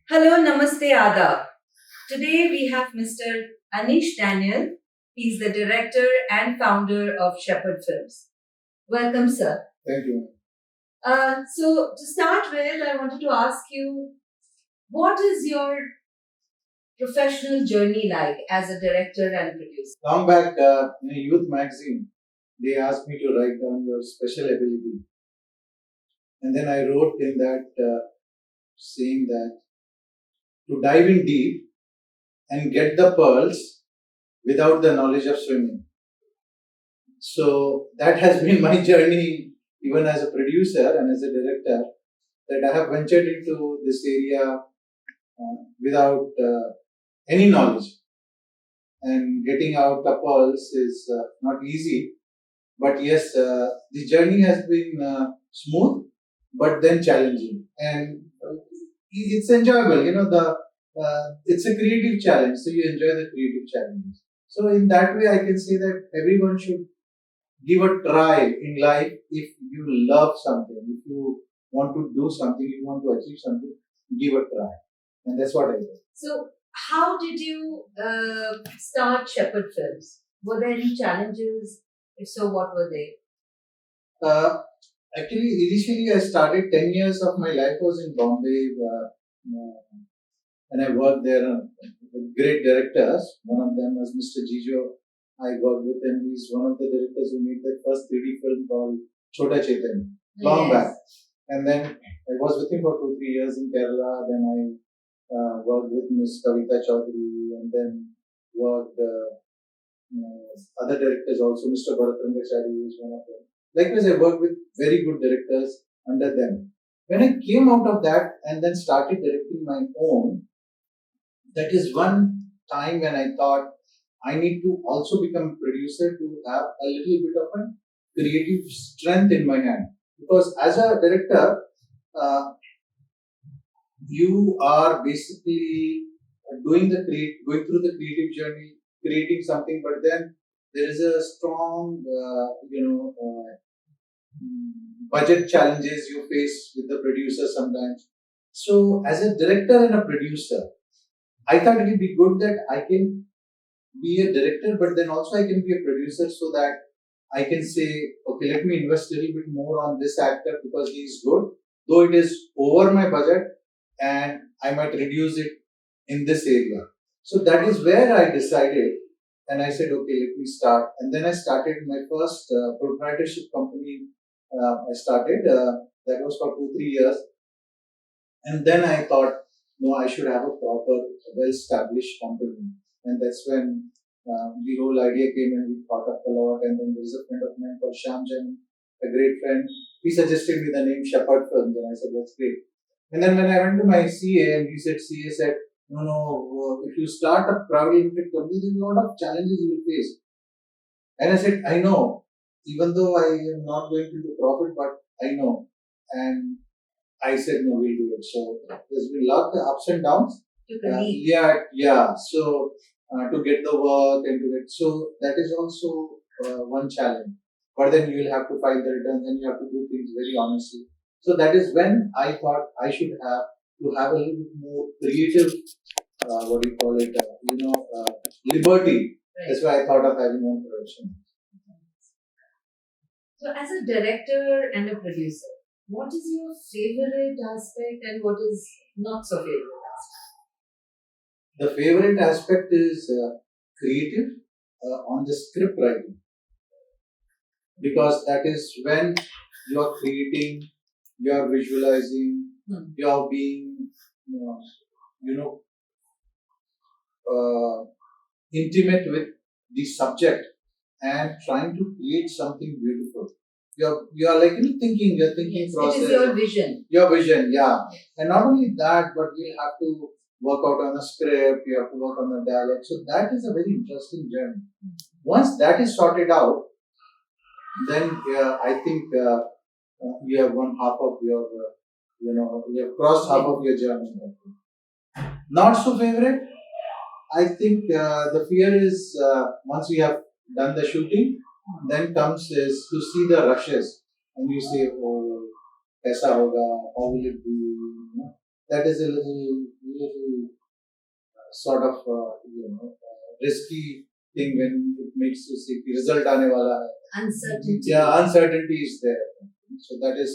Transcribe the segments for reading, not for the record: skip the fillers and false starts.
Hello, Namaste, Adab. Today we have Mr. Aneesh Daniel. He's the director and founder of Shepherd Films. Welcome, sir. Thank you. So, to start with, I wanted to ask you, what is your professional journey like as a director and producer? Long back in a youth magazine, they asked me to write down your special ability. And then I wrote in that saying that to dive in deep and get the pearls without the knowledge of swimming. So that has been my journey even as a producer and as a director, that I have ventured into this area without any knowledge. And getting out the pearls is not easy. But yes, the journey has been smooth, but then challenging, and it's enjoyable. It's a creative challenge, so you enjoy the creative challenges. So in that way, I can say that everyone should give a try in life if you love something, if you want to do something, if you want to achieve something, give a try, and that's what I did. So, how did you start Shepherd Films? Were there any challenges? If so, what were they? Uh, Actually, initially I started 10 years of my life was in Bombay, and I worked there with great directors. One of them was Mr. Jijo. I worked with him. He's one of the directors who made the first 3D film called Chota Chaitanya, long back. And then I was with him for 2-3 years in Kerala. Then I worked with Ms. Kavita Chaudhary, and then worked other directors also. Mr. Bharatrangachari is one of them. Likewise, I worked with very good directors under them. When I came out of that and then started directing my own, that is one time when I thought I need to also become a producer to have a little bit of a creative strength in my hand. Because as a director, uh, you are basically going through the creative journey, creating something, but then there is a strong, budget challenges you face with the producer sometimes. So, as a director and a producer, I thought it would be good that I can be a director, but then also I can be a producer so that I can say, okay, let me invest a little bit more on this actor because he is good, though it is over my budget, and I might reduce it in this area. So that is where I decided, and I said, okay, let me start. And then I started my first proprietorship company. I started, that was for 2-3 years. And then I thought, no, I should have a proper, well established company. And that's when the whole idea came and we thought up a lot. And then there was a friend of mine called Sharman, a great friend. He suggested me the name Shepherd Films, and I said, that's great. And then when I went to my CA, and CA said, no, if you start a private limited company, there's a lot of challenges you will face. And I said, I know, even though I am not going to do profit, but I know. And I said, no, we'll do it. So there's been a lot of ups and downs. Yeah. So to get the work and to get, so that is also one challenge. But then you will have to file the returns and you have to do things very honestly. So that is when I thought I should have a little bit more creative, what do you call it, liberty. Right. That's why I thought of having one production. So, as a director and a producer, what is your favorite aspect and what is not so favorite aspect? The favorite aspect is creative on the script writing, because that is when you are creating, you are visualizing, you are being, you know, intimate with the subject and trying to create something beautiful. You're like thinking, your thinking process. It is your vision. Your vision, yeah. And not only that, but you have to work out on a script, you have to work on the dialogue. So that is a very interesting journey. Once that is sorted out, then I think you have one half of your, you have crossed half of your journey. Not so favorite. I think the fear is once we have done the shooting, then comes is to see the rushes and you say, oh, kaisa hoga, how will it be? that is a little sort of risky thing when it makes you see the result aane wala hai. Uncertainty. Yeah, uncertainty is there. So that is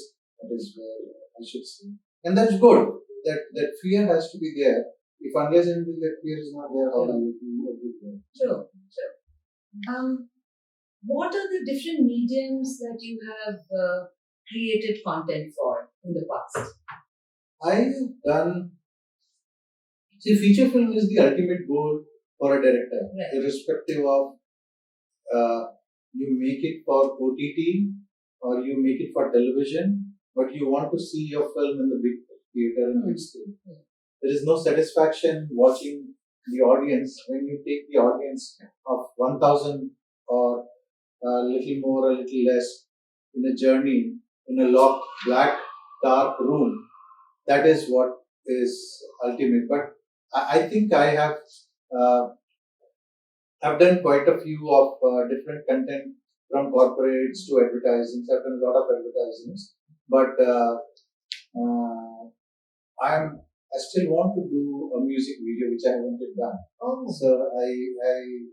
where I should say, and that's good. That fear has to be there. If unless and until that fear is not there, how do you do everything? True, true. What are the different mediums that you have created content for in the past? I've done. See, feature film is the ultimate goal for a director, Right. irrespective of you make it for OTT or you make it for television, but you want to see your film in the big theater and big screen. There is no satisfaction watching the audience when you take the audience of 1,000 or a little more, a little less in a journey in a locked, black, dark room. That is what is ultimate. But I think I have I've done quite a few of different content from corporates to advertising. I've done a lot of advertisements, but I still want to do a music video which I haven't yet done. Oh, So I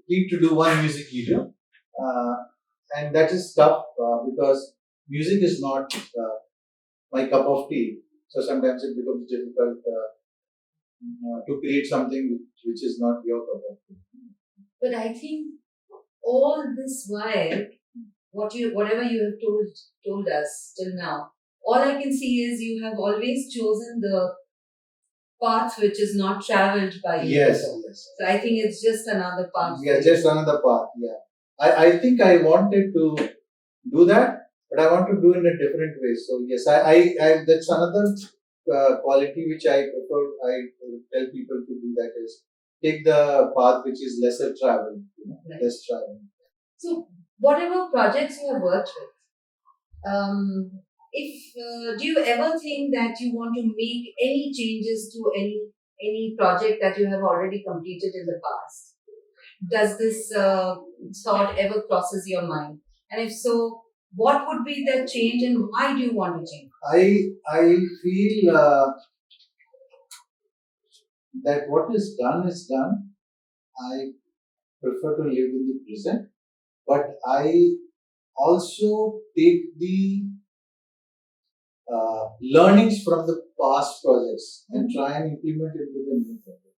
need to do one music video, and that is tough because music is not my cup of tea. So sometimes it becomes difficult to create something which is not your cup of tea. but I think all this while, whatever you have told us till now, all I can see is you have always chosen the path which is not traveled by you. Yes, before. yes. So I think it's just another path. Yeah, just another path. Yeah, I think I wanted to do that, but I want to do in a different way. So yes, I that's another quality which I prefer. I tell people to do that is take the path which is lesser traveled, Right. less traveled. So whatever projects you have worked with, if do you ever think that you want to make any changes to any project that you have already completed in the past? Does this thought ever crosses your mind? And if so, what would be that change and why do you want to change? I feel that what is done is done. I prefer to live in the present, but I also take the learnings from the past projects and try and implement it with the new project.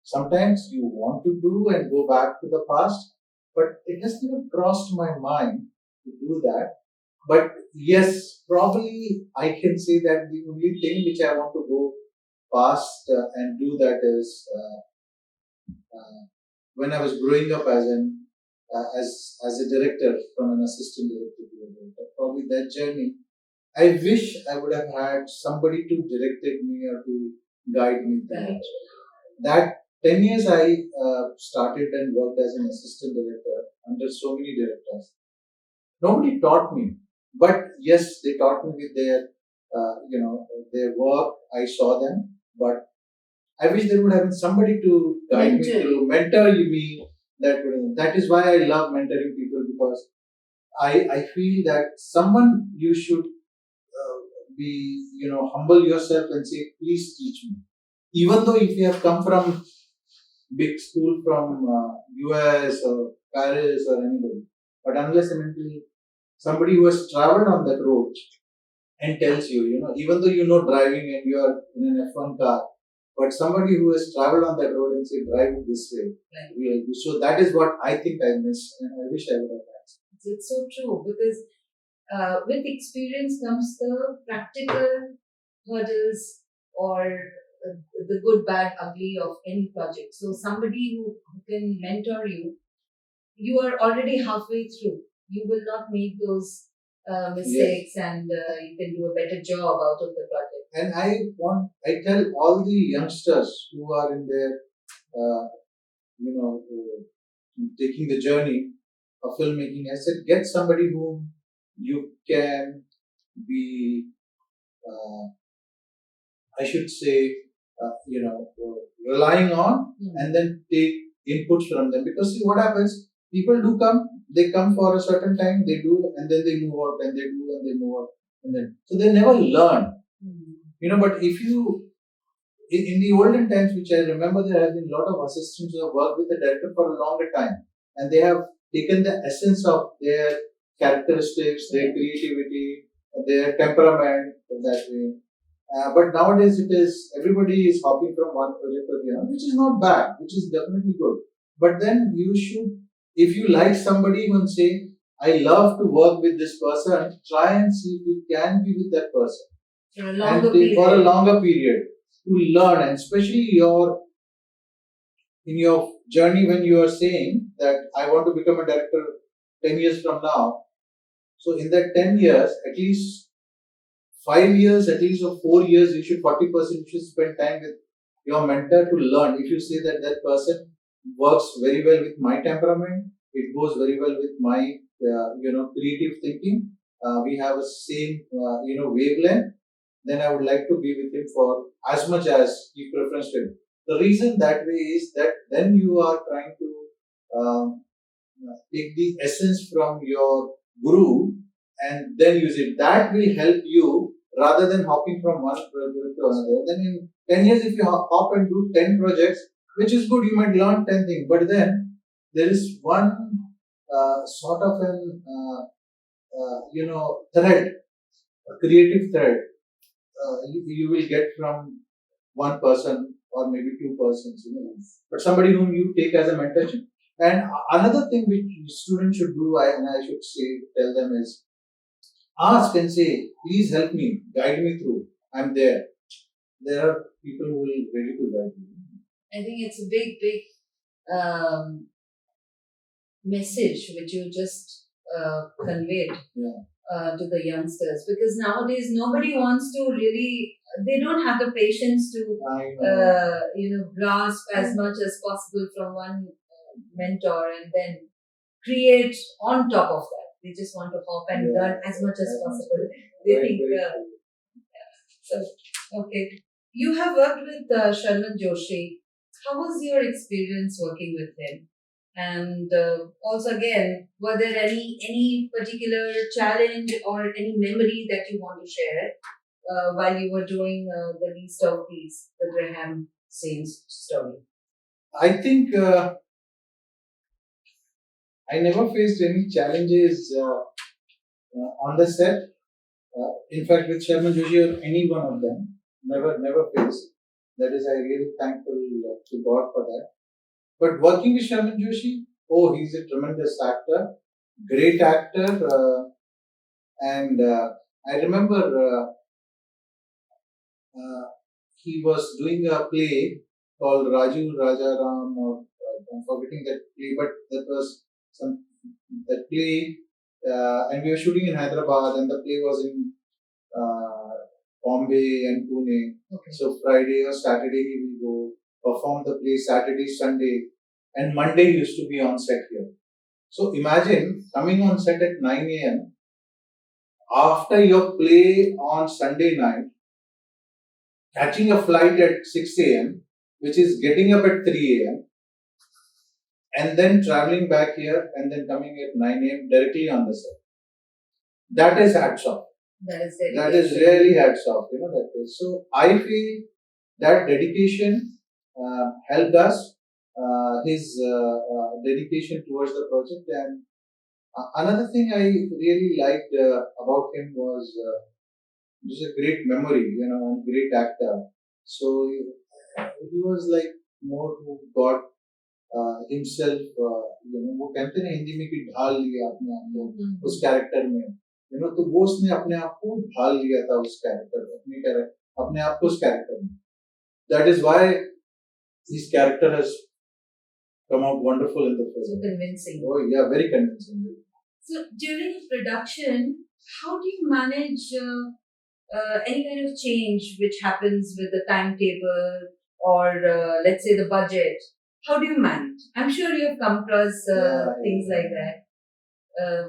Sometimes you want to do and go back to the past, but it has never crossed my mind to do that. But yes, probably I can say that the only thing which I want to go past and do that is when I was growing up as a director from an assistant director to a director. Probably that journey I wish I would have had somebody to directed me or to guide me through Right. it. That 10 years I started and worked as an assistant director under so many directors. Nobody taught me, but yes, they taught me with their work. I saw them, but I wish there would have been somebody to guide me Mentor. through, mentor me. That is why I love mentoring people because I feel that someone you should be humble yourself and say please teach me, even though if you have come from big school from US or Paris or anybody, but unless and until somebody who has traveled on that road and tells you, even though you know driving and you are in an F1 car, but somebody who has traveled on that road and say drive it this way, Right. really. So that is what I think I miss and I wish I would have had. It's so true because with experience comes the practical hurdles or the good, bad, ugly of any project. So somebody who can mentor you, you are already halfway through. You will not make those mistakes and you can do a better job out of the project. And I tell all the youngsters who are in their, taking the journey of filmmaking, I said, get somebody whom you can be, I should say, relying on and then take inputs from them. Because see what happens, people do come, they come for a certain time, they do, and then they move out, and they do, and they move out, and then so they never learn. But if you in the olden times, which I remember, there have been a lot of assistants who have worked with the director for a longer time, and they have taken the essence of their characteristics, their creativity, their temperament that way. But nowadays, it is everybody is hopping from one project to the other, which is not bad, which is definitely good. But then you should, if you like somebody, even say, I love to work with this person, try and see if you can be with that person For a and longer for a period. longer period to learn, and especially in your journey when you are saying that I want to become a director 10 years from now. So in that 10 years, at least 5 years, at least, or 4 years, you should 40% you should spend time with your mentor to learn. If you say that that person works very well with my temperament, it goes very well with my creative thinking. We have a same wavelength. Then I would like to be with him for as much as he preference to him. The reason that way is that then you are trying to take the essence from your guru and then use it. That will help you rather than hopping from one project to another. Then in 10 years, if you hop and do 10 projects, which is good, you might learn 10 things. But then there is one sort of an, thread, a creative thread you will get from one person or maybe two persons, but somebody whom you take as a mentorship. And another thing which students should do, and I should say, tell them is ask and say, please help me, guide me through. I'm there. There are people who will ready to guide you. I think it's a big um, message which you just conveyed to the youngsters, because nowadays nobody wants to really, they don't have the patience to grasp as much as possible from one mentor and then create on top of that. They just want to hop and learn as much as possible. They think so. Okay, you have worked with Sharman Joshi. How was your experience working with him? And also, again, were there any particular challenge or any memory that you want to share while you were doing the least of these, the Graham Sains story? I think I never faced any challenges on the set. In fact, with Sharman Joshi or any one of them, never faced. That is, I really thankful to God for that. But working with Sharman Joshi, oh, he's a tremendous actor, great actor, and I remember he was doing a play called Raju Rajaram, or I'm forgetting that play, but that was some that play, and we were shooting in Hyderabad, and the play was in Bombay and Pune. Okay. So Friday or Saturday he will go perform the play, Saturday, Sunday, and Monday he used to be on set here. So imagine coming on set at 9 a.m. after your play on Sunday night, catching a flight at 6 a.m., which is getting up at 3 a.m., and then traveling back here and then coming at 9 a.m. directly on the set. That is hats off. That is really hats off. That is. So I feel that dedication helped us. His dedication towards the project, and another thing I really liked about him was he was a great memory, and great actor. So he was like more who got himself, वो कहते हैं हिंदी में कि ढाल लिया अपने आप को उस कैरेक्टर में, तो वो उसने अपने आप को ढाल लिया था उस कैरेक्टर, अपने आप को उस कैरेक्टर में. That is why his character has come out wonderful in the film. So convincing. Oh yeah, very convincing. So during production, how do you manage any kind of change which happens with the timetable or let's say the budget? How do you manage? I'm sure you have come across things like that.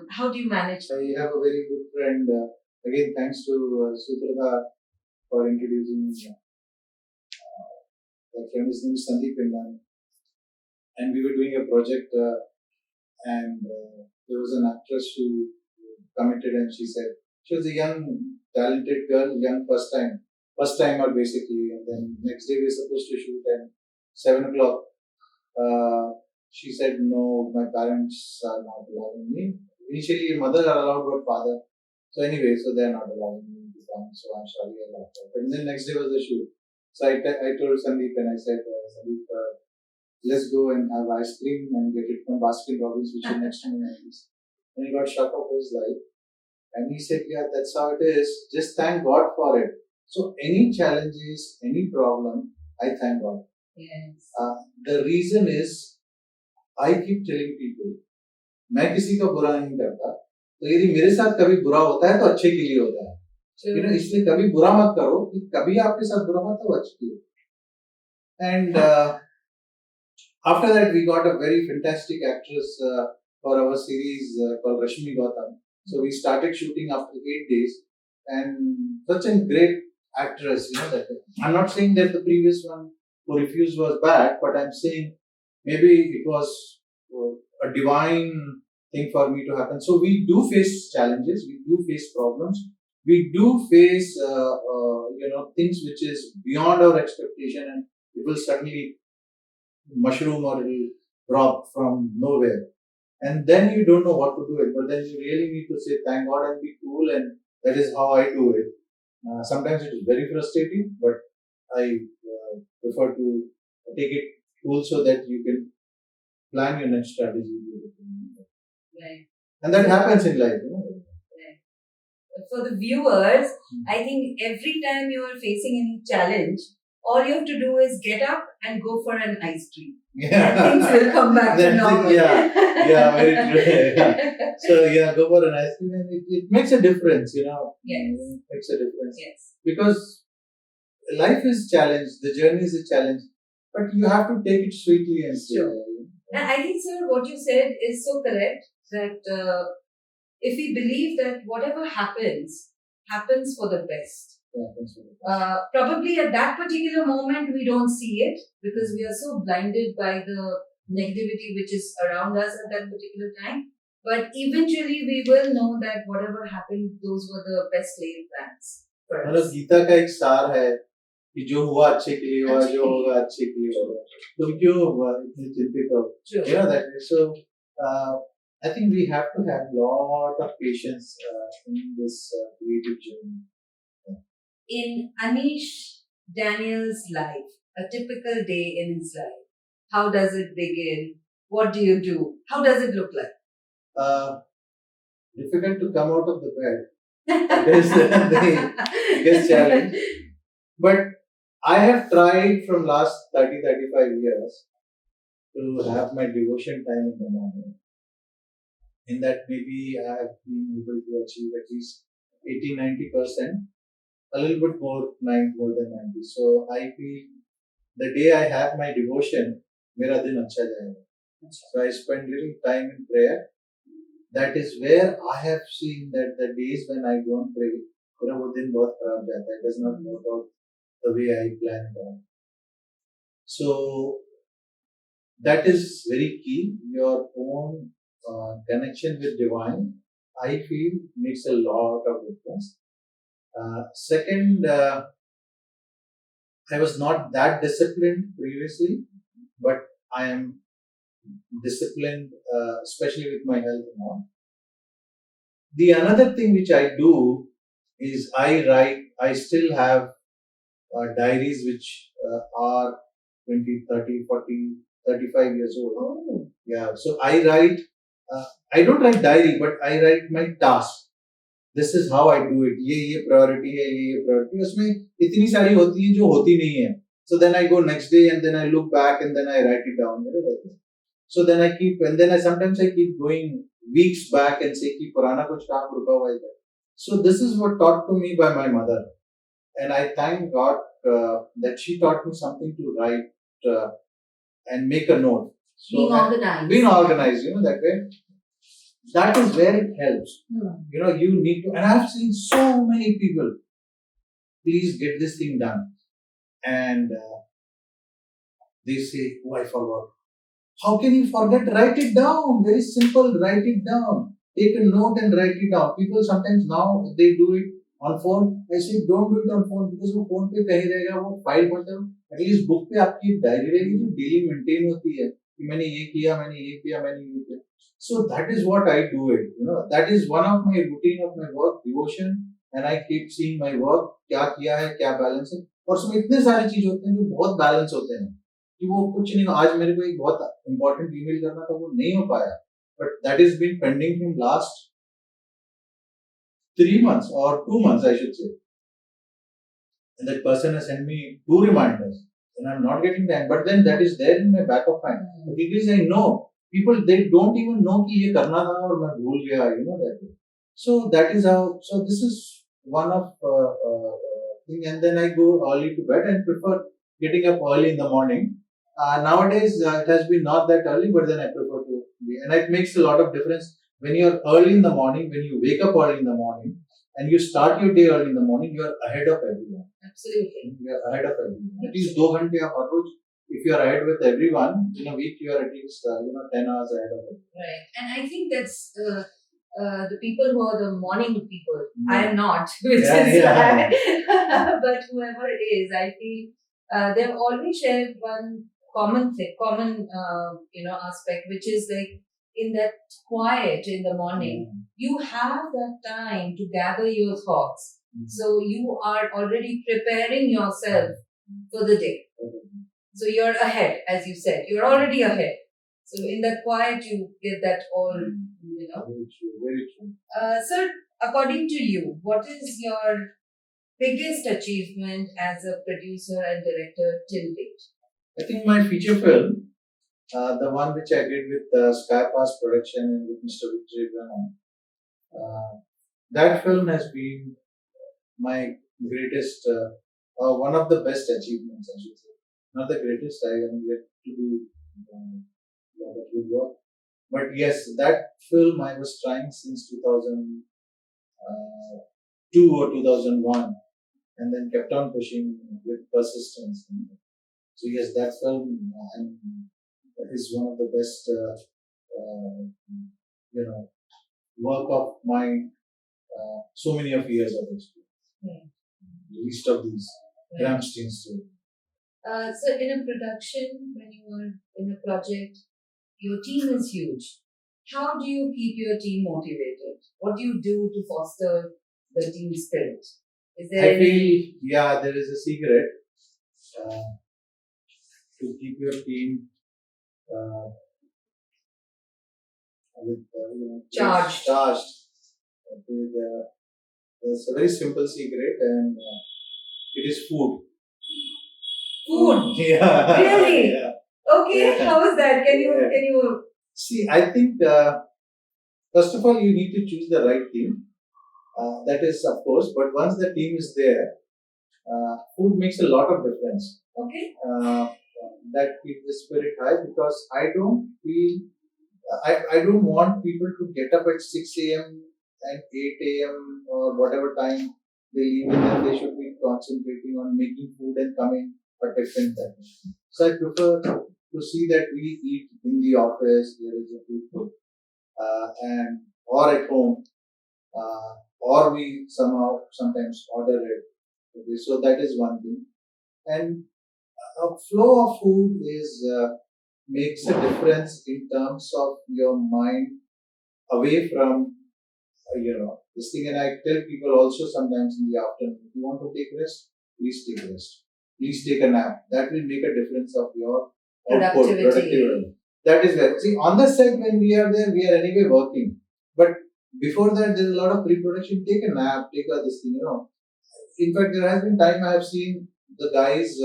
How do you manage? I have a very good friend. Again, thanks to Sutrada for introducing me. My friend, his name is Sandeep Indani. And we were doing a project, and there was an actress who committed, and she said she was a young, talented girl, young first time. first timer basically. And then next day we're supposed to shoot at 7 o'clock. She said, no, my parents are not allowing me. Initially, mother are allowed, but father. So anyway, so they're not allowing me to come. So I'm sorry I left out. And then next day was the shoot. So I told Sandeep and I said, Sandeep, let's go and have ice cream and get it from Baskin Robbins, which is next to me. And he got shocked of his life. And he said, yeah, that's how it is. Just thank God for it. So any challenges, any problem, I thank God. Yes. The reason is, I keep telling people, मैं किसी का बुरा नहीं करता, तो यदि मेरे साथ कभी बुरा होता है तो अच्छे के लिए होता है, इसलिए कभी बुरा मत करो कि कभी आपके साथ बुरा होता है वो अच्छे के लिए. And after that we got a very fantastic actress for our series called Rashmi Gautam. So we started shooting after 8 days, and such a great actress, that I'm not saying that the previous one who refused was bad, but I'm saying maybe it was a divine thing for me to happen. So we do face challenges, we do face problems, we do face things which is beyond our expectation, and it will suddenly mushroom or it will drop from nowhere. And then you don't know what to do it, but then you really need to say thank God and be cool, and that is how I do it. Sometimes it is very frustrating, but I prefer to take it cool so that you can plan your next strategy. Right. And that happens in life. Right. For the viewers, I think every time you are facing any challenge, all you have to do is get up and go for an ice cream. Yeah. And things will come back to normal. Yeah, very true. Yeah. So go for an ice cream, and it makes a difference, Yes. It makes a difference. Yes. Because life is challenge, the journey is a challenge, but you have to take it sweetly and Sure. And I think, sir, what you said is so correct, that if we believe that whatever happens for the best. Probably at that particular moment we don't see it because we are so blinded by the negativity which is around us at that particular time. But eventually we will know that whatever happened, those were the best laid plans for us. Gita का एक सार है कि जो हुआ अच्छे के लिए हुआ, जो होगा अच्छे के लिए होगा. तुम क्यों इतने चिंतित हो? That way. So I think we have to have lot of patience in this creative journey. In Aneesh Daniel's life, a typical day in his life, how does it begin? What do you do? How does it look like? Difficult to come out of the bed. That is the biggest challenge. But I have tried from last 30-35 years to have my devotion time in the morning. In that, maybe I have been able to achieve at least 80-90%. A little bit more than 90. So I feel the day I have my devotion, mera din acha jayega. So I spend little time in prayer. That is where I have seen that the days when I don't pray, mera wo din bahut kharab jata hai. It does not work out the way I planned on. So that is very key. Your own connection with divine, I feel, makes a lot of difference. Second, I was not that disciplined previously, but I am disciplined, especially with my health now. The another thing which I do is I write. I still have diaries which are 20, 30, 40, 35 years old. Oh. Yeah, so I write. I don't write diary, but I write my tasks. This is how I do it. ये priority है, ये priority. उसमें इतनी सारी होती हैं जो होती नहीं है. So then I go next day and then I look back and then I write it down. So then I keep, and then sometimes I keep going weeks back and say कि पुराना कुछ काम रुका हुआ है. So this is what taught to me by my mother, and I thank God that she taught me something to write and make a note. So being organized, that way. That is where it helps. You need to, and I've seen so many people, please get this thing done. And they say, oh, I forgot. How can you forget? Write it down. Very simple, write it down. Take a note and write it down. People sometimes now, they do it On phone, I say don't do it on phone because वो phone पे कहीं रहेगा वो file मतलब at least book पे आपकी diary रहेगी जो डेली मेंटेन होती है कि मैंने ये किया मैंने ये किया मैंने ये किया. So that is what I do it. That is one of my routine of my work devotion, and I keep seeing my work क्या किया है क्या बैलेंस है और उसमें इतने सारे चीज होते हैं जो बहुत बैलेंस होते हैं कि वो कुछ नहीं. आज मेरे को एक बहुत इंपॉर्टेंट ईमेल करना था वो नहीं हो पाया but that is been pending from last 3 months or 2 months, I should say. And that person has sent me 2 reminders, and I'm not getting them. But then that is there in my back of mind. But it is I know people they don't even know कि ये करना था और मैं भूल गया. That. So that is how. So this is one of thing, and then I go early to bed and prefer getting up early in the morning. Nowadays it has been not that early, but then I prefer to be, and it makes a lot of difference when you're early in the morning, when you wake up early in the morning, and you start your day early in the morning, you are ahead of everyone. Absolutely. You are ahead of everyone. At least 2 घंटे आप हर रोज, if you are ahead with everyone, in a week you are at least 10 hours ahead of everyone. Right. And I think that's the people who are the morning people. I am not, which but whoever it is, I feel they've always shared one common thing, common aspect, which is like in that quiet in the morning, you have that time to gather your thoughts. So you are already preparing yourself for the day. So you're ahead, as you said. You're already ahead. So in that quiet, you get that all. Very true, very true. Sir, according to you, what is your biggest achievement as a producer and director till date? I think my feature film, the one which I did with Skypass Production and with Mr. Victory Varma, that film has been my greatest, one of the best achievements, I should say. Not the greatest, I am yet to do a lot of good work. But yes, that film I was trying since 2002 or 2001 and then kept on pushing with persistence. So yes, that film is one of the best, work of mine. So many of years of experience. Least of these Gramstein story. So in a production, when you are in a project, your team is huge. How do you keep your team motivated? What do you do to foster the team spirit? Is there I feel, there is a secret to keep your team with, charged. It's a very simple secret, and it is food. Food? Yeah. Really? Yeah. Okay. How is that? Can you? See, I think first of all you need to choose the right team. That is of course, but once the team is there, food makes a lot of difference. Okay. That keeps the spirit high because I don't feel I don't want people to get up at 6 a.m. and 8 a.m. or whatever time they leave, and then they should be concentrating on making food and coming at different times. So I prefer to see that we eat in the office, there is a food cook, and or at home, or we sometimes order it. Okay, so that is one thing. And a flow of food is makes a difference in terms of your mind away from this thing. And I tell people also sometimes in the afternoon, if you want to take rest, please take rest. Please take a nap. That will make a difference of your productivity. That is where, see, on the set when we are there, we are anyway working. But before that, there's a lot of pre-production. Take a nap, take a this thing. In fact, there has been time I have seen the guys,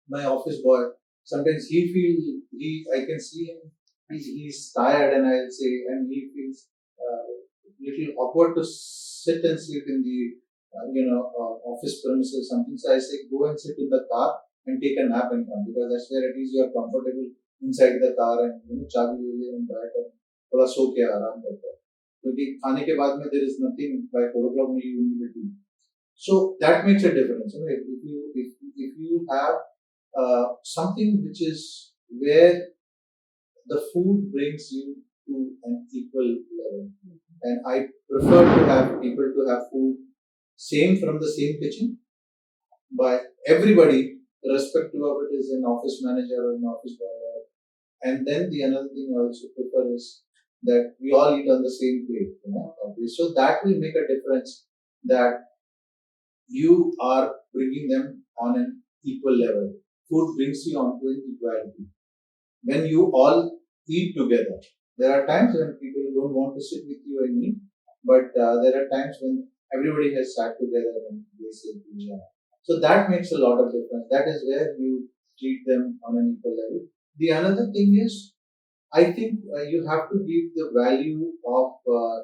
my office boy. Sometimes I can see him. He's tired, and I'll say, and he feels little awkward to sit and sleep in the office premises or something. So I say, go and sit in the car and take a nap and come, because that's where at least you are comfortable inside the car and चाबी ले ले and बैठ and थोड़ा सो के आराम करता है, क्योंकि खाने के बाद में there is nothing by 4 o'clock you need to do. So that makes a difference. If you have something which is where the food brings you to an equal level, and I prefer to have people to have food same from the same kitchen by everybody, irrespective of it is an office manager or an office boy. And then the another thing I also prefer is that we all eat on the same plate. So that will make a difference that you are bringing them on an equal level. Food brings you onto an equality. When you all eat together, there are times when people don't want to sit with you and eat, but there are times when everybody has sat together and they say, yeah. So that makes a lot of difference. That is where you treat them on an equal level. The another thing is, I think you have to give the value of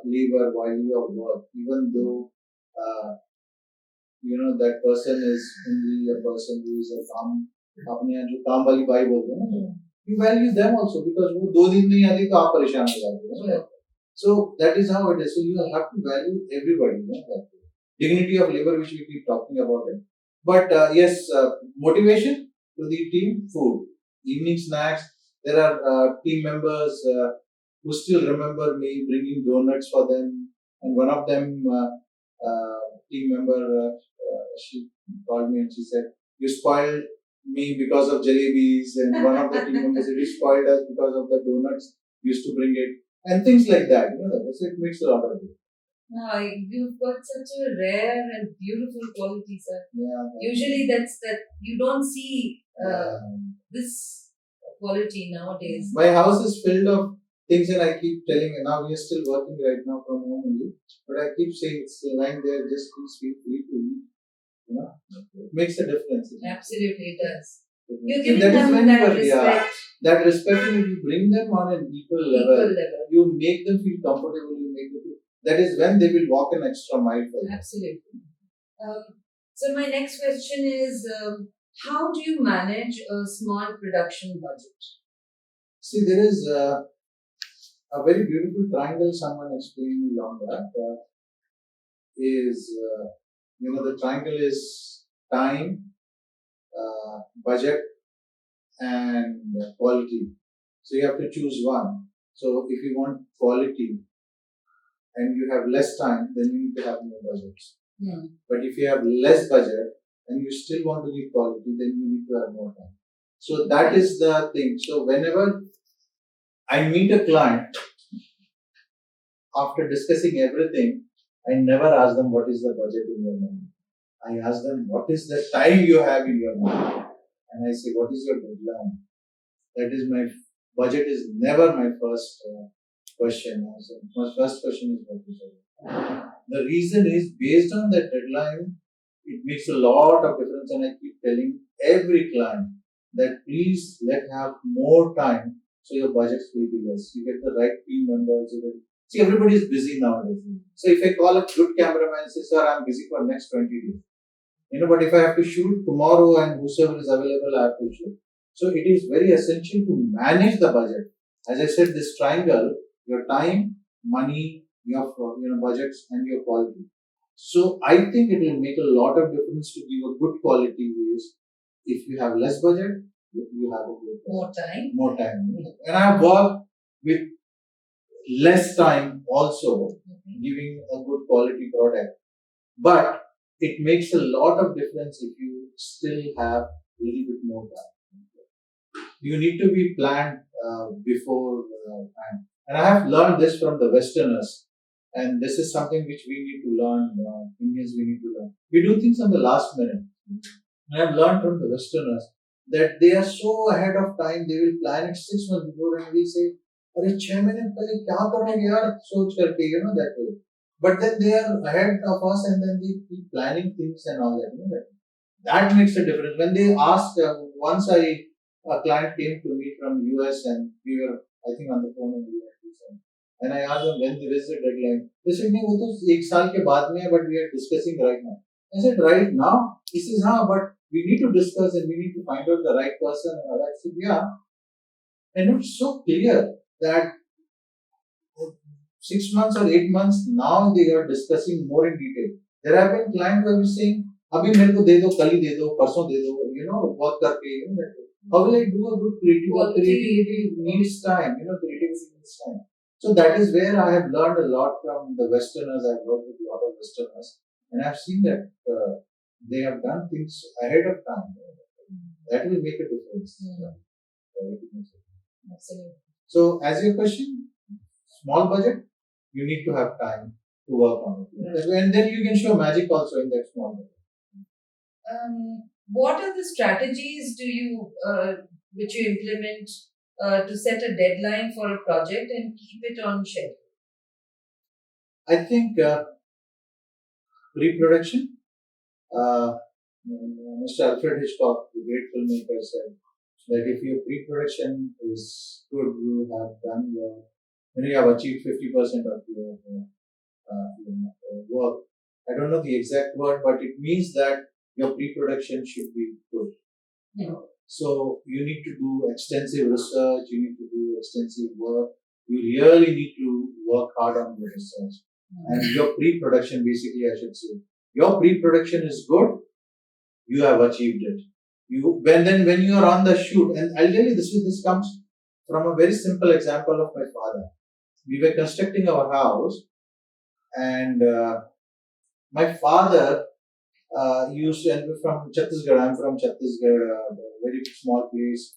labor, value of work, even though that person is only a person who is a काम अपने यहाँ जो काम वाली by बोलते हैं ना, you value them also because वो 2 दिन नहीं आती तो आप परेशान हो जाते हो. So that is how it is. So you have to value everybody. That dignity of labor, which we keep talking about it. But yes, motivation to the team, food, evening snacks. There are team members who still remember me bringing donuts for them, and one of them, team member, she called me and she said, "You spoiled me because of jalebis," and one of the team members said, "You spoiled us because of the donuts. You used to bring it." And things like that. So it makes a lot of difference. No, you've got such a rare and beautiful quality, sir. Yeah. Usually, that's that you don't see this quality nowadays. My house is filled of things, and I keep telling. Now we are still working right now from home only, but I keep saying it's lying there. Just please feel free to eat. It makes a difference. Absolutely, it does. You're giving them that respect. Yeah, that respect, and if you bring them on an equal level, you make them feel comfortable. You make them feel. That is when they will walk an extra mile for you. Absolutely. So my next question is, how do you manage a small production budget? See, there is a very beautiful triangle someone explained me long back. The triangle is time, budget, and quality. So you have to choose one. So if you want quality and you have less time, then you need to have more budgets. But if you have less budget and you still want to give quality, then you need to have more time. So that is the thing. So whenever I meet a client, after discussing everything, I never ask them what is the budget in your mind. I ask them what is the time you have in your mind. And I say, what is your deadline? That is my budget is never my first question. So my first question is what is it? The reason is based on that deadline, it makes a lot of difference. And I keep telling every client that please let have more time so your budgets will be less. You get the right team members. See, everybody is busy nowadays. So if I call a good cameraman and say, sir, I'm busy for next 20 days. But if I have to shoot tomorrow and whosoever is available, I have to shoot. So it is very essential to manage the budget. As I said, this triangle, your time, money, your budgets, and your quality. So I think it will make a lot of difference to give a good quality is if you have less budget, you have a good more time. More time. And I have worked with less time also, giving a good quality product. But it makes a lot of difference if you still have a little bit more time. You need to be planned before time. And I have learned this from the Westerners. And this is something which we need to learn. Indians, we need to learn. We do things on the last minute. I have learned from the Westerners that they are so ahead of time. They will plan it 6 months before, and we say, "अरे 6 महीने पहले क्या करेंगे यार?" सोच करके, that way. But then they are ahead of us, and then they keep planning things and all that. That makes a difference. When they ask, once a client came to me from US, and we were, I think, on the phone, and I asked them when there is a deadline. They said, "No, वो तो 1 साल के बाद में है, but we are discussing right now." I said, "Right now?" He says, but we need to discuss and we need to find out the right person." And I said, "Yeah." And it's so clear that 6 months or 8 months, now they are discussing more in detail. There have been clients who are saying, "Abhi मेरे को दे दो, कल ही दे दो, परसों दे दो," work करके, that way. How will I do a good creativity? Creativity needs time, creativity needs time. So that is where I have learned a lot from the Westerners. I have worked with a lot of Westerners. and I've seen that they have done things ahead of time. That will make a difference. Absolutely. So, as your question, small budget, you need to have time to work on it, and then you can show magic also in that small budget. What are the strategies which you implement to set a deadline for a project and keep it on schedule? I think pre-production. Mr. Alfred Hitchcock, the great filmmaker, said that if your pre-production is good, you have done you have achieved 50% of your work. I don't know the exact word, but it means that your pre-production should be good. So you need to do extensive research, you need to do extensive work, you really need to work hard on your research. And your pre-production, basically, I should say, your pre-production is good, you have achieved it. When you are on the shoot, and I'll tell you this comes from a very simple example of my father. We were constructing our house, and my father used to, and from Chhattisgarh. I'm from Chhattisgarh, a very small place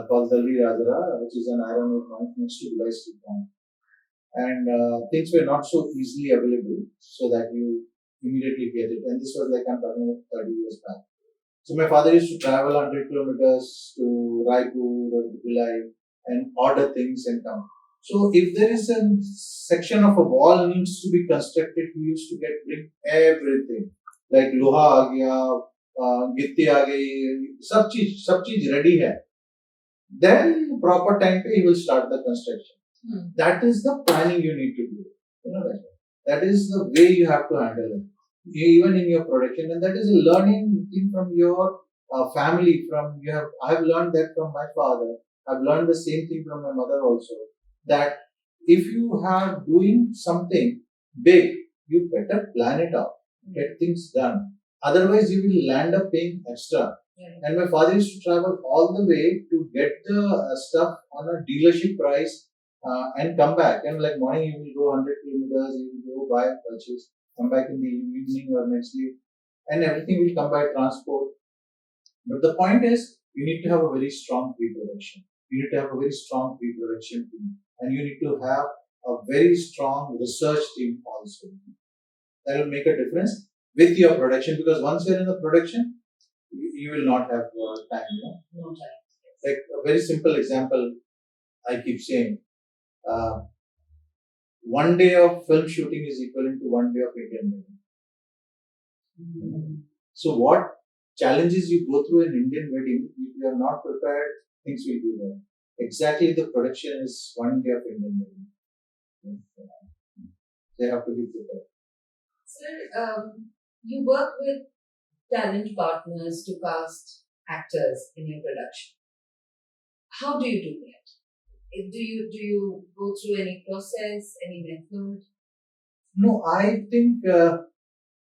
called Dalli Rajara, which is an iron ore mine next to Bilai Steel Plant. And things were not so easily available so that you immediately get it. And this was like I'm talking about 30 years back. So my father used to travel 100 kilometers to Raipur or to Bilai and order things and come. So if there is a section of a wall needs to be constructed, he used to bring everything like लोहा आ गया, गिट्टी आ गई, सब चीज ready है. Then proper time पे he will start the construction. That is the planning you need to do. You know that is the way you have to handle it, even in your production, and that is a learning thing from your family. I have learned that from my father. I've learned the same thing from my mother also. That if you are doing something big, you better plan it out, get things done. Otherwise, you will land up paying extra. And my father used to travel all the way to get the stuff on a dealership price and come back. And like morning, you will go 100 kilometers, you will go buy a purchase, come back in the evening or next day, and everything will come by transport. But the point is, you need to have a very strong pre-production. You need to have a very strong pre-production team, and you need to have a very strong research team also. That will make a difference with your production, because once you're in the production, you will not have time. No time. Like a very simple example, I keep saying, one day of film shooting is equivalent to one day of Indian wedding. So what challenges you go through in Indian wedding, if you are not prepared, things will be there. Exactly, the production is one day of Indian wedding. They have to be prepared. Sir, you work with talent partners to cast actors in your production. How do you do that? Do you go through any process, any method? No, I think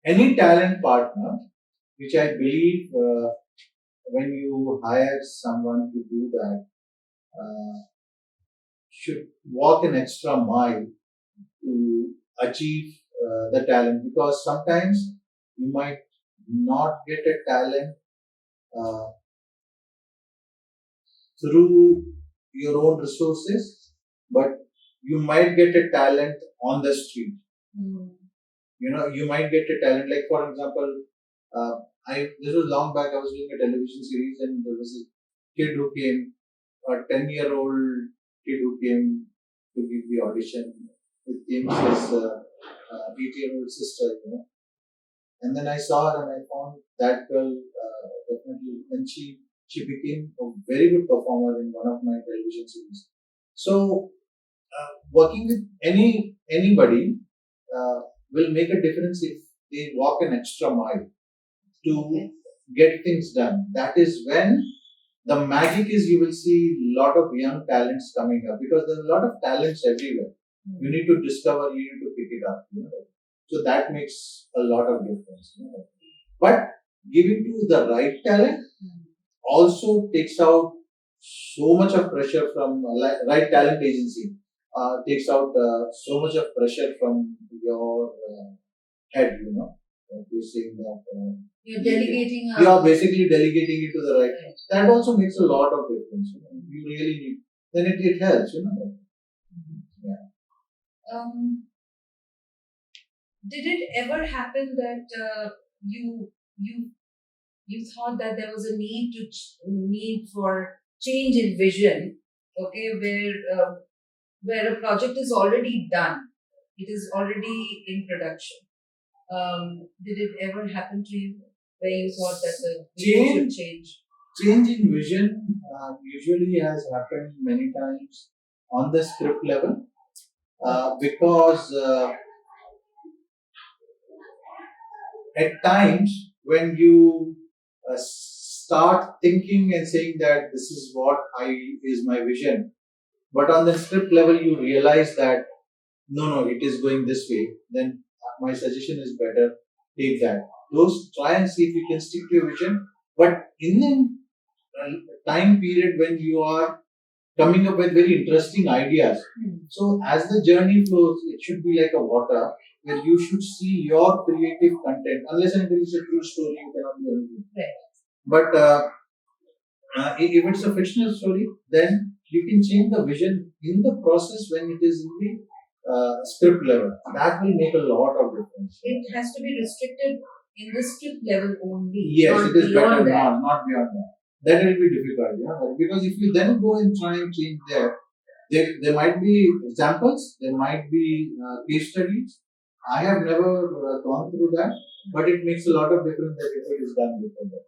any talent partner, which I believe when you hire someone to do that, should walk an extra mile to achieve the talent, because sometimes you might not get a talent through your own resources, but you might get a talent on the street. You might get a talent, like for example, this was long back. I was doing a television series, and there was a kid who came, a 10-year-old kid who came to give the audition. It came with his 8-year-old sister, And then I saw her, and I found that girl definitely, and she became a very good performer in one of my television series. So working with anybody will make a difference if they walk an extra mile to get things done. That is when the magic is, you will see a lot of young talents coming up, because there's a lot of talents everywhere. You need to discover, you need to pick it up. So that makes a lot of difference. But giving to the right talent also takes out so much of pressure from right talent agency. Takes out so much of pressure from your head. You're saying that you're delegating. You are basically delegating it to the right. Right. That also makes a lot of difference. You really need. Then it helps. Yeah. Did it ever happen that you you you thought that there was a need for change in vision? Okay, where a project is already done, it is already in production. Did it ever happen to you where you thought that the vision should change? Change in vision usually has happened many times on the script level because at times when you start thinking and saying that this is what I is my vision, but on the script level you realize that no, it is going this way, then my suggestion is better take that. Those try and see if you can stick to your vision, but in a time period when you are coming up with very interesting ideas. So as the journey flows, it should be like a water where you should see your creative content. Unless and until it's a true story, you cannot do anything. Right. But if it's a fictional story, then you can change the vision in the process when it is in the script level. That will make a lot of difference. It has to be restricted in the script level only. Yes, it is better not beyond that. That will be difficult, because if you then go and try and change there might be examples, there might be case studies. I have never gone through that, but it makes a lot of difference that if it is done before that.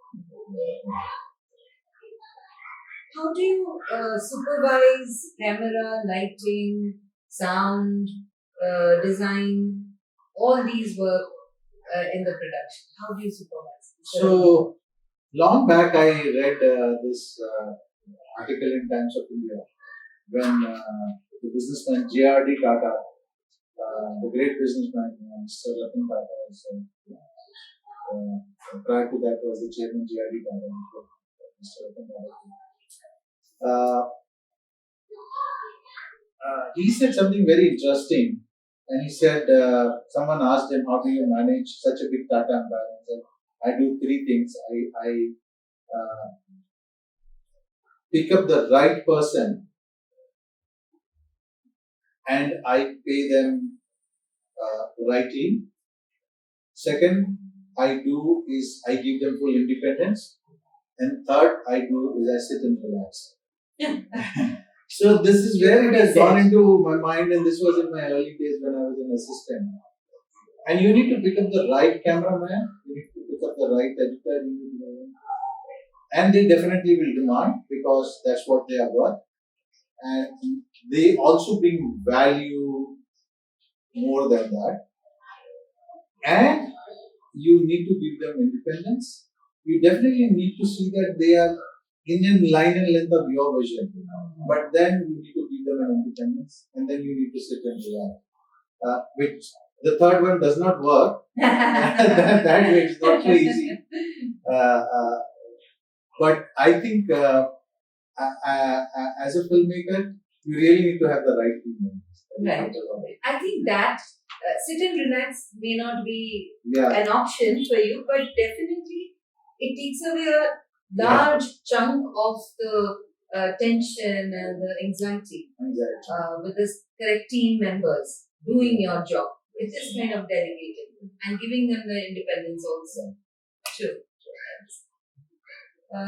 How do you supervise camera, lighting, sound, design, all these work in the production? How do you supervise? So, long back I read this article in Times of India when the businessman J.R.D. Tata, the great businessman, Mr. Ratan Tata, prior to that was the chairman J.R.D. Tata, Mr. Ratan Tata. He said something very interesting, and he said someone asked him, "How do you manage such a big Tata empire?" He said, "I do three things. I pick up the right person and I pay them rightly. Second, I give them full independence. And third, I sit and relax." So this is where it has gone into my mind, and this was in my early days when I was an assistant. And you need to pick up the right cameraman, you need to pick up the right editor, and they definitely will demand because that's what they are worth. And they also bring value more than that. And you need to give them independence. You definitely need to see that they are in line and length of your vision. But then you need to give them an independence, and then you need to sit and relax. Which the third one does not work. that way it's not so easy. But I think as a filmmaker, you really need to have the right team. Right. I think that sit and relax may not be an option for you, but definitely it takes away a large chunk of the tension and the anxiety with the correct team members doing your job. It is kind of delegating and giving them the independence also. True.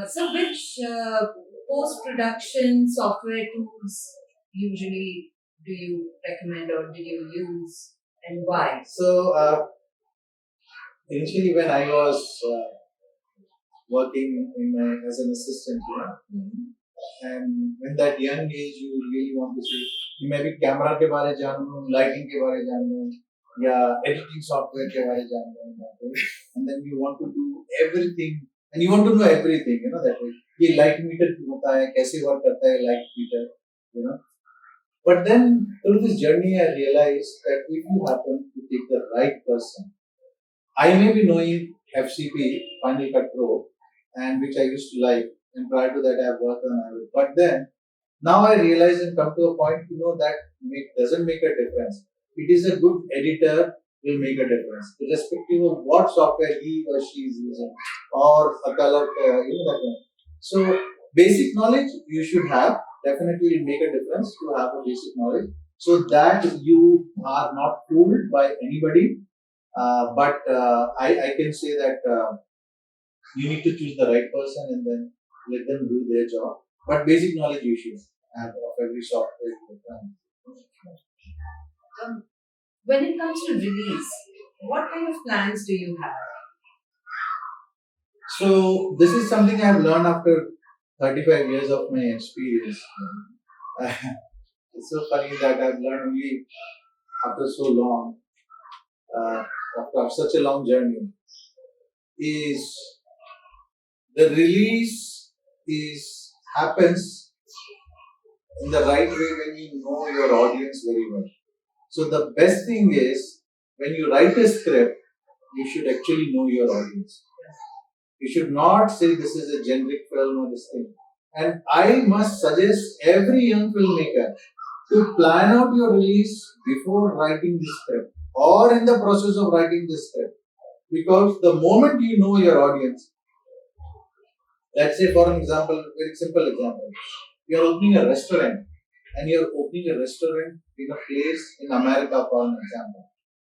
So which post-production software tools usually do you recommend or do you use and why? So initially when I was working as an assistant, and in that young age you really want to say, कि मैं भी camera के बारे जान लूँ, lighting के बारे जान लूँ, या editing software के बारे जान लूँ, and then you want to do everything, and you want to know everything, that way. ये light meter होता है, कैसे work करता है light meter, But then through this journey, I realized that if you happen to take the right person, I may be knowing FCP, Final Cut Pro, and which I used to like, and prior to that I have worked on it. But then now I realize and come to a point, that doesn't make a difference. It is a good editor will make a difference, irrespective of what software he or she is using or a color, that one. So basic knowledge you should have, definitely will make a difference to have a basic knowledge so that you are not fooled by anybody. But I can say that you need to choose the right person and then let them do their job. But basic knowledge you should have of every software. Um, when it comes to release, what kind of plans do you have? So this is something I have learned after 35 years of my experience. It's so funny that I've learned only after so long, uh, after such a long journey, is the release is happens in the right way when you know your audience very well. So the best thing is when you write a script, you should actually know your audience. You should not say this is a generic film or this thing. And I must suggest every young filmmaker to plan out your release before writing the script or in the process of writing the script. Because the moment you know your audience, let's say for an example, very simple example, you're opening a restaurant and you're opening a restaurant in a place in America, for an example.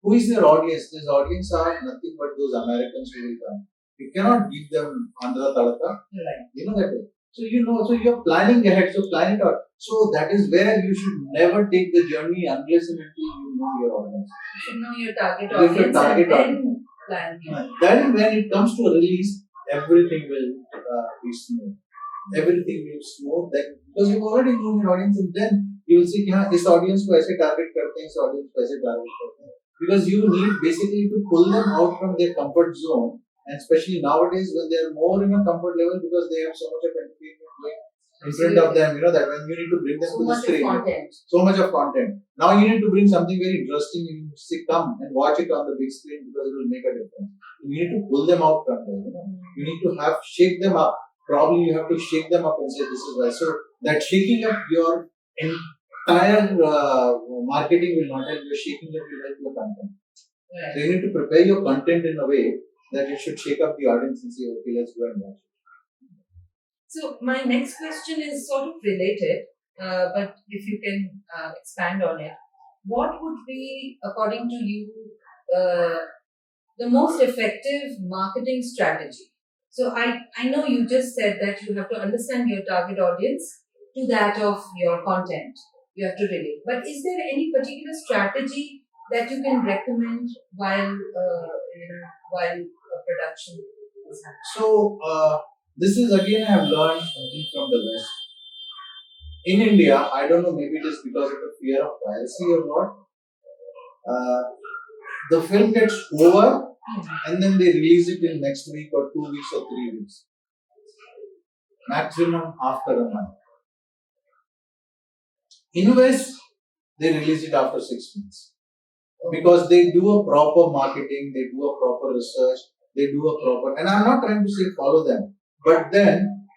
Who is their audience? This audience are nothing but those Americans who will come. You cannot give them Andhra Tadaka. Right. You know that way. So you know, so you're planning ahead, so plan it out. So that is where you should never take the journey unless and until you know your audience. You should know your target If your audience target and then audience. plan. Then when it comes to a release, everything will be smooth. Everything will be smooth then because you've already known your audience and then you will see कि हाँ इस audience को ऐसे target करते हैं इस audience को ऐसे target करते हैं because you need basically to pull them out from their comfort zone and especially nowadays when they are more in a comfort level because they have so much of entertainment going in front of them, you know that when you need to bring them to the screen, so much of content. Now you need to bring something very interesting. You need to say, come and watch it on the big screen because it will make a difference. You need to pull them out from there. You need to have shake them up. Probably you have to shake them up and say this is why. So that shaking up your entire marketing will not help. Your shaking up will help your content. Right. So you need to prepare your content in a way that you should shake up the audience and say, okay, let's go and watch it. So my next question is sort of related, but if you can expand on it, what would be, according to you, the most effective marketing strategy? So I know you just said that you have to understand your target audience to that of your content. You have to relate. But is there any particular strategy that you can recommend while while a production is happening? So this is again I have learned something from the West. In India, I don't know, maybe it is because of the fear of piracy or what. The film gets over and then they release it in next week or 2 weeks or 3 weeks. Maximum after a month. In West, they release it after 6 months. Because they do a proper marketing, they do a proper research, they do a proper, and I'm not trying to say follow them, but then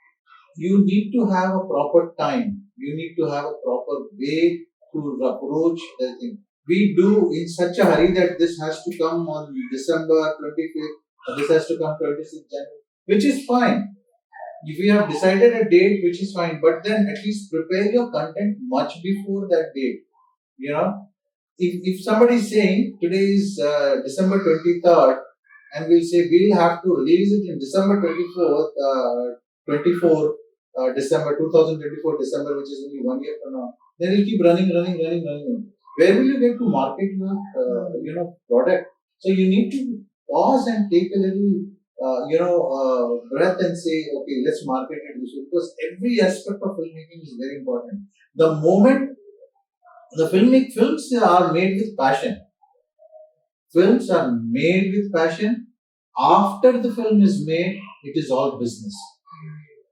you need to have a proper time. You need to have a proper way to approach the thing. We do in such a hurry that this has to come on December 25th, or this has to come 26th January, which is fine. If you have decided a date, which is fine, but then at least prepare your content much before that date. You know, if somebody is saying today is December 23rd, and we'll say we'll have to release it in December 24th, December 2024 December, which is only 1 year from now, then it'll keep running. Where will you get to market your product? So you need to pause and take a little breath and say, okay, let's market it this way because every aspect of filmmaking is very important. The moment the films are made with passion. Films are made with passion. After the film is made, it is all business.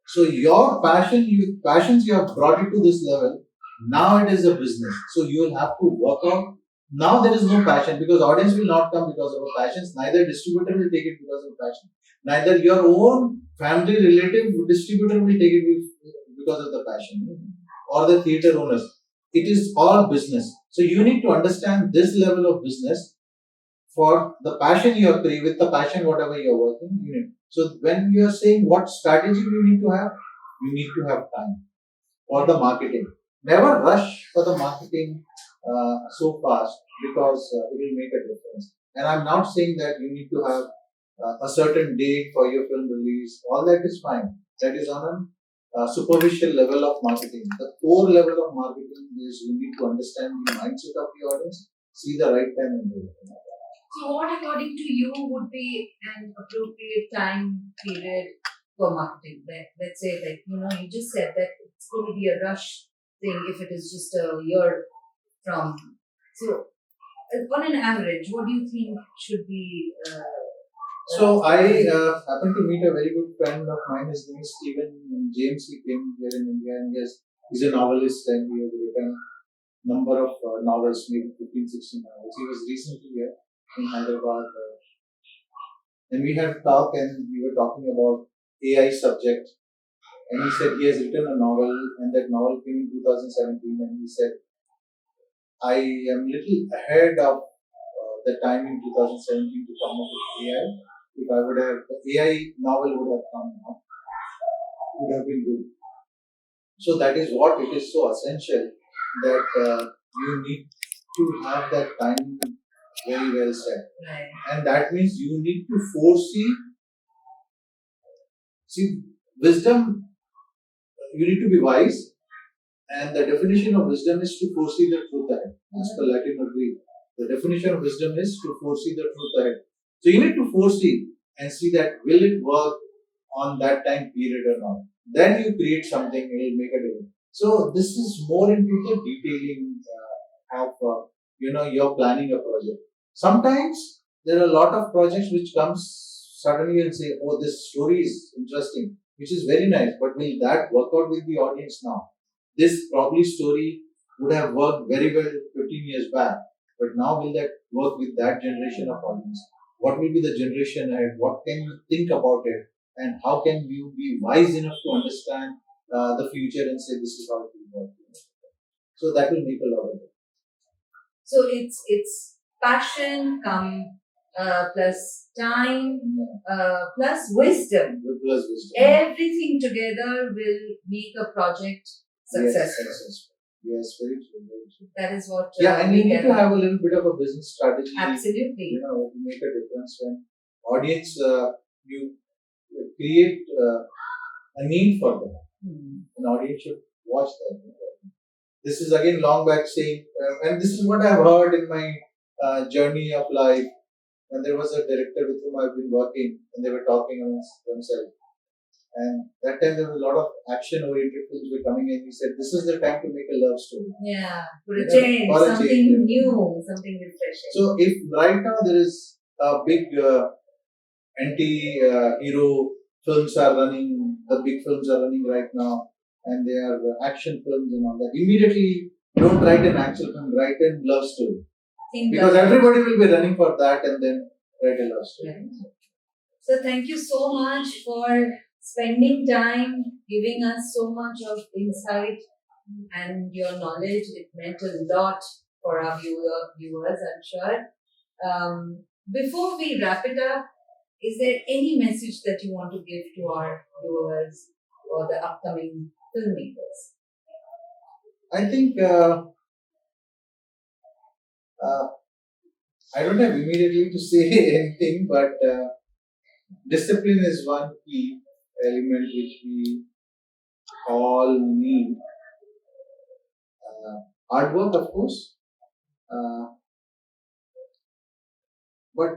So your passions you have brought it to this level. Now it is a business. So you will have to work out. Now there is no passion because audience will not come because of a passion. Neither distributor will take it because of passion. Neither your own family relative distributor will take it because of the passion or the theater owners. It is all business. So you need to understand this level of business for the passion you are with the passion, whatever you are working, you need. So when you are saying what strategy you need to have, you need to have time for the marketing. Never rush for the marketing so fast because it will make a difference. And I'm not saying that you need to have a certain date for your film release. All that is fine. That is on a superficial level of marketing. The core level of marketing is you need to understand the mindset of the audience, see the right time and do it. So, what according to you would be an appropriate time period for marketing? Let's say, like, you just said that it's going to be a rush thing if it is just a year from. So, on an average, what do you think should be? So I happened to meet a very good friend of mine. His name is Stephen James. He came here in India and he's a novelist and he has written number of novels, maybe 15, 16 novels. He was recently here in Hyderabad and we had talk and we were talking about AI subject and he said he has written a novel and that novel came in 2017 and he said I am little ahead of the time in 2017 to come up with AI. If I would have, the AI novel would have come now, would have been good. So that is what it is so essential that you need to have that time very well set. Right. And that means you need to foresee. See, wisdom, you need to be wise. And the definition of wisdom is to foresee the truth ahead. As per Latin or Greek, the definition of wisdom is to foresee the truth ahead. So you need to foresee and see that will it work on that time period or not. Then you create something, it will make a difference. So this is more into the detailing of you're planning a project. Sometimes there are a lot of projects which comes suddenly and say, oh, this story is interesting, which is very nice, but will that work out with the audience now? This probably story would have worked very well 15 years back, but now will that work with that generation of audience? What will be the generation ahead? What can you think about it? And how can you be wise enough to understand the future and say this is how it will work? So that will make a lot of it. So it's passion come plus time plus wisdom. Plus wisdom. Everything together will make a project successful. Yes, very true, very true. That is what. And you need to have a little bit of a business strategy. Absolutely. To make a difference when audience you create a need for them. An audience should watch them. This is again long back saying, and this is what I have heard in my journey of life. When there was a director with whom I've been working, and they were talking amongst themselves. And that time there was a lot of action-oriented films were coming in. He said, "This is the time to make a love story." Yeah, for a change, something new, something refreshing. So, if right now there is a big anti-hero films are running, the big films are running right now, and they are action films and all that. Immediately, don't write an action film, write a love story. Because everybody will be running for that and then write a love story. Right. So thank you so much for spending time, giving us so much of insight and your knowledge. It meant a lot for our viewers, I'm sure. Before we wrap it up, is there any message that you want to give to our viewers or the upcoming filmmakers? I think I don't have immediately to say anything, but discipline is one key element which we all need. Hard work, of course, but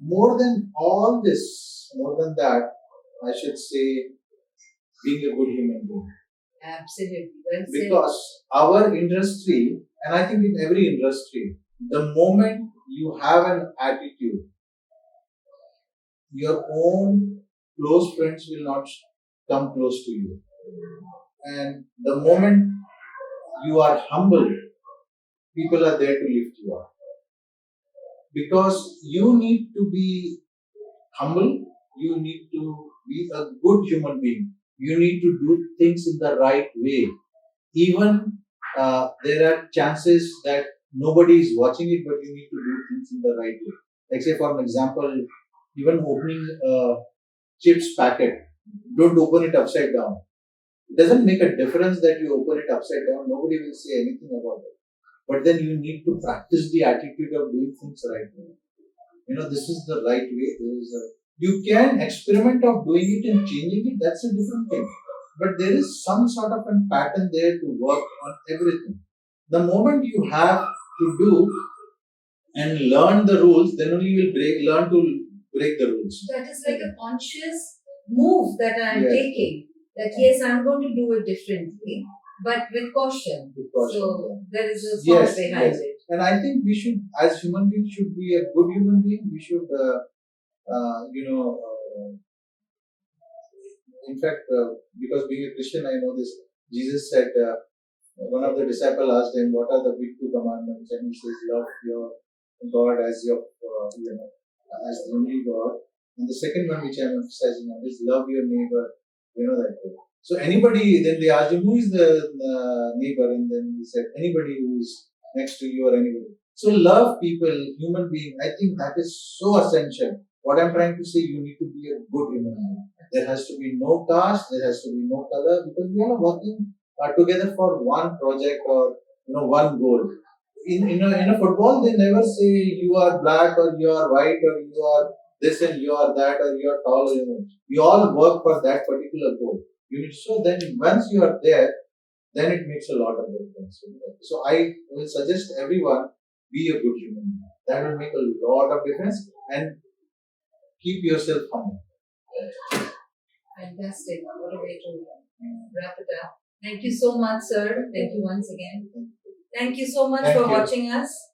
more than all this, more than that, I should say being a good human being. Absolutely. Well said. Because our industry, and I think in every industry, the moment you have an attitude, your own close friends will not come close to you. And the moment you are humble, people are there to lift you up. Because you need to be humble, you need to be a good human being. You need to do things in the right way. Even there are chances that nobody is watching it, but you need to do things in the right way. Like say for an example, even opening a chips packet, don't open it upside down. It doesn't make a difference that you open it upside down. Nobody will say anything about it. But then you need to practice the attitude of doing things right way. This is the right way. You can experiment of doing it and changing it. That's a different thing. But there is some sort of a pattern there to work on everything. The moment you have to do and learn the rules, then only you will learn to break the rules. That is like a conscious move that I am taking. That yes, I'm going to do it differently, but with caution. So there is a thought behind it. And I think we should, as human beings, should be a good human being. We should, in fact, because being a Christian, I know this. Jesus said, one of the disciples asked him, "What are the big two commandments?" And he says, "Love your God as your, as the only God." And the second one, which I'm emphasizing on, is love your neighbor. That way. So anybody, then they asked him, "Who is the neighbor?" And then he said, "Anybody who is next to you or anybody." So love people, human being. I think that is so essential. What I'm trying to say, you need to be a good human being. There has to be no caste, there has to be no color, because we are working together for one project or one goal. In a football, they never say you are black or you are white or you are this and you are that or you are tall. We all work for that particular goal. So then once you are there, then it makes a lot of difference. So I will suggest everyone be a good human being. That will make a lot of difference, and keep yourself humble. Fantastic. What a way to wrap it up. Thank you so much, sir. Thank you once again. Thank you so much for watching us.